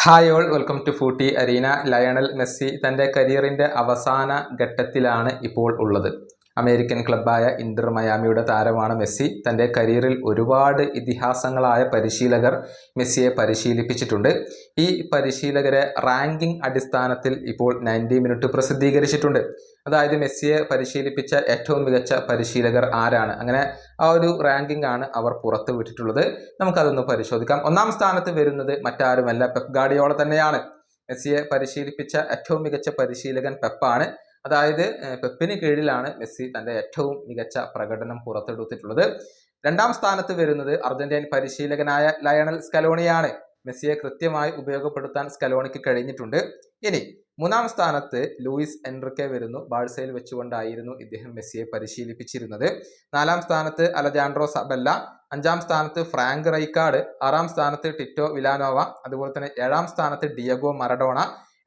Hi all, welcome to Footy Arena. Lionel Messi തൻ്റെ കരിയറിൻ്റെ അവസാന ഘട്ടത്തിലാണ് ഇപ്പോൾ ഉള്ളത്. അമേരിക്കൻ ക്ലബ്ബായ ഇന്റർ മയാമിയുടെ താരമാണ് മെസ്സി. തൻ്റെ കരിയറിൽ ഒരുപാട് ഇതിഹാസങ്ങളായ പരിശീലകർ മെസ്സിയെ പരിശീലിപ്പിച്ചിട്ടുണ്ട്. ഈ പരിശീലകരെ റാങ്കിംഗ് അടിസ്ഥാനത്തിൽ ഇപ്പോൾ 90 മിനിറ്റ് പ്രസിദ്ധീകരിച്ചിട്ടുണ്ട്. അതായത് മെസ്സിയെ പരിശീലിപ്പിച്ച ഏറ്റവും മികച്ച പരിശീലകർ ആരാണ്, അങ്ങനെ ആ ഒരു റാങ്കിംഗ് ആണ് അവർ പുറത്തു വിട്ടിട്ടുള്ളത്. നമുക്കതൊന്ന് പരിശോധിക്കാം. ഒന്നാം സ്ഥാനത്ത് വരുന്നത് മറ്റാരുമല്ല, പെപ് ഗാർഡിയോള തന്നെയാണ്. മെസ്സിയെ പരിശീലിപ്പിച്ച ഏറ്റവും മികച്ച പരിശീലകൻ പെപ്പാണ്. അതായത് പെപ്പിന് കീഴിലാണ് മെസ്സി തൻ്റെ ഏറ്റവും മികച്ച പ്രകടനം പുറത്തെടുത്തിട്ടുള്ളത്. രണ്ടാം സ്ഥാനത്ത് വരുന്നത് അർജന്റീൻ പരിശീലകനായ ലയണൽ സ്കലോണിയാണ്. മെസ്സിയെ കൃത്യമായി ഉപയോഗപ്പെടുത്താൻ സ്കലോണിക്ക് കഴിഞ്ഞിട്ടുണ്ട്. ഇനി മൂന്നാം സ്ഥാനത്ത് ലൂയിസ് എൻറിക്കെ വരുന്നു. ബാഴ്സയിൽ വെച്ചുകൊണ്ടായിരുന്നു ഇദ്ദേഹം മെസ്സിയെ പരിശീലിപ്പിച്ചിരുന്നത്. നാലാം സ്ഥാനത്ത് അലജാൻഡ്രോ സബല്ല. അഞ്ചാം സ്ഥാനത്ത് ഫ്രാങ്ക് റൈക്കാർഡ്. ആറാം സ്ഥാനത്ത് ടിറ്റോ വിലാനോവ. അതുപോലെ തന്നെ ഏഴാം സ്ഥാനത്ത് ഡിയഗോ മറഡോണ.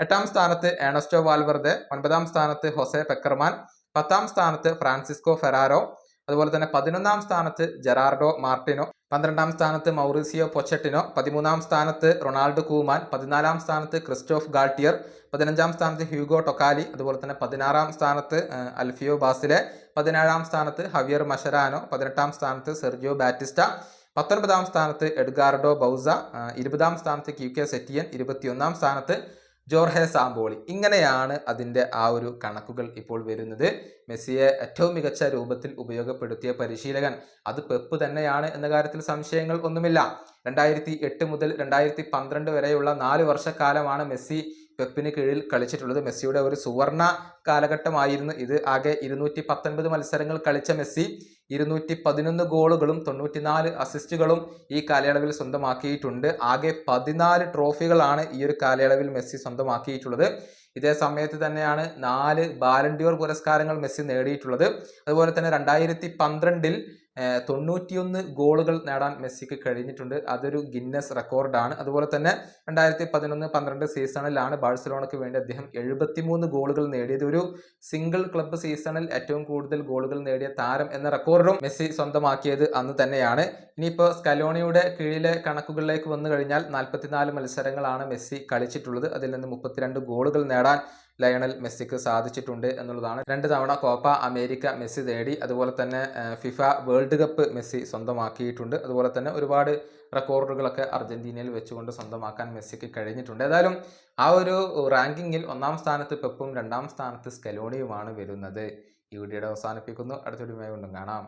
എട്ടാം സ്ഥാനത്ത് ഏണസ്റ്റോ വാൽവർദെ. ഒൻപതാം സ്ഥാനത്ത് ഹൊസെ പെക്കർമാൻ. പത്താം സ്ഥാനത്ത് ഫ്രാൻസിസ്കോ ഫെറാരോ. അതുപോലെ തന്നെ 11ാം സ്ഥാനത്ത് ജെറാർഡോ മാർട്ടിനോ. 12ാം സ്ഥാനത്ത് മൗറിസിയോ പൊച്ചറ്റിനോ. 13ാം സ്ഥാനത്ത് റൊണാൾഡോ കൂമാൻ. 14ാം സ്ഥാനത്ത് ക്രിസ്റ്റോഫ് ഗാൾട്ടിയർ. 15ാം സ്ഥാനത്ത് ഹ്യൂഗോ ടൊക്കാലി. അതുപോലെ തന്നെ 16ാം സ്ഥാനത്ത് അൽഫിയോ ബാസിലെ. 17ാം സ്ഥാനത്ത് ഹവിയർ മഷരാനോ. 18ാം സ്ഥാനത്ത് സെർജിയോ ബാറ്റിസ്റ്റ. 19ാം സ്ഥാനത്ത് എഡ്ഗാർഡോ ബൗസ. 20ാം സ്ഥാനത്ത് ക്യൂക്കെ സെറ്റിയൻ. 21ാം സ്ഥാനത്ത് ജോർഹെ സാമ്പോളി. ഇങ്ങനെയാണ് അതിൻ്റെ ആ ഒരു കണക്കുകൾ ഇപ്പോൾ വരുന്നത്. മെസ്സിയെ ഏറ്റവും മികച്ച രൂപത്തിൽ ഉപയോഗപ്പെടുത്തിയ പരിശീലകൻ അത് പെപ്പ് തന്നെയാണ് എന്ന കാര്യത്തിൽ സംശയങ്ങൾ ഒന്നുമില്ല. 2008 മുതൽ 2012 വരെയുള്ള 4 വർഷക്കാലമാണ് മെസ്സി പെപ്പിന് കീഴിൽ കളിച്ചിട്ടുള്ളത്. മെസ്സിയുടെ ഒരു സുവർണ കാലഘട്ടമായിരുന്നു ഇത്. ആകെ 219 മത്സരങ്ങൾ കളിച്ച മെസ്സി 211 ഗോളുകളും 94 അസിസ്റ്റുകളും ഈ കാലയളവിൽ സ്വന്തമാക്കിയിട്ടുണ്ട്. ആകെ 14 ട്രോഫികളാണ് ഈ ഒരു കാലയളവിൽ മെസ്സി സ്വന്തമാക്കിയിട്ടുള്ളത്. ഇതേ സമയത്ത് തന്നെയാണ് 4 ബാലൻഡിയോർ പുരസ്കാരങ്ങൾ മെസ്സി നേടിയിട്ടുള്ളത്. അതുപോലെ തന്നെ 2012 91 ഗോളുകൾ നേടാൻ മെസ്സിക്ക് കഴിഞ്ഞിട്ടുണ്ട്. അതൊരു ഗിന്നസ് റെക്കോർഡാണ്. അതുപോലെ തന്നെ 2011-12 സീസണിലാണ് ബാഴ്സലോണയ്ക്ക് വേണ്ടി അദ്ദേഹം 73 ഗോളുകൾ നേടിയത്. ഒരു സിംഗിൾ ക്ലബ്ബ് സീസണിൽ ഏറ്റവും കൂടുതൽ ഗോളുകൾ നേടിയ താരം എന്ന റെക്കോർഡും മെസ്സി സ്വന്തമാക്കിയത് അന്ന് തന്നെയാണ്. ഇനിയിപ്പോൾ സ്കലോണിയുടെ കീഴിലെ കണക്കുകളിലേക്ക് വന്നു കഴിഞ്ഞാൽ 44 മത്സരങ്ങളാണ് മെസ്സി കളിച്ചിട്ടുള്ളത്. അതിൽ നിന്ന് 32 ഗോളുകൾ നേടാൻ ലയണൽ മെസ്സിക്ക് സാധിച്ചിട്ടുണ്ട് എന്നുള്ളതാണ്. 2 തവണ കോപ്പ അമേരിക്ക മെസ്സി നേടി. അതുപോലെ തന്നെ ഫിഫ വേൾഡ് കപ്പ് മെസ്സി സ്വന്തമാക്കിയിട്ടുണ്ട്. അതുപോലെ തന്നെ ഒരുപാട് റെക്കോർഡുകളൊക്കെ അർജന്റീനയിൽ വെച്ചുകൊണ്ട് സ്വന്തമാക്കാൻ മെസ്സിക്ക് കഴിഞ്ഞിട്ടുണ്ട്. ഏതായാലും ആ ഒരു റാങ്കിങ്ങിൽ 1ാം സ്ഥാനത്ത് പെപ്പും 2ാം സ്ഥാനത്ത് സ്കലോണിയുമാണ് വരുന്നത്. ഈ വീഡിയോയുടെ അവസാനിപ്പിക്കുന്നു. അടുത്ത വീഡിയോയുമായി വീണ്ടും കാണാം.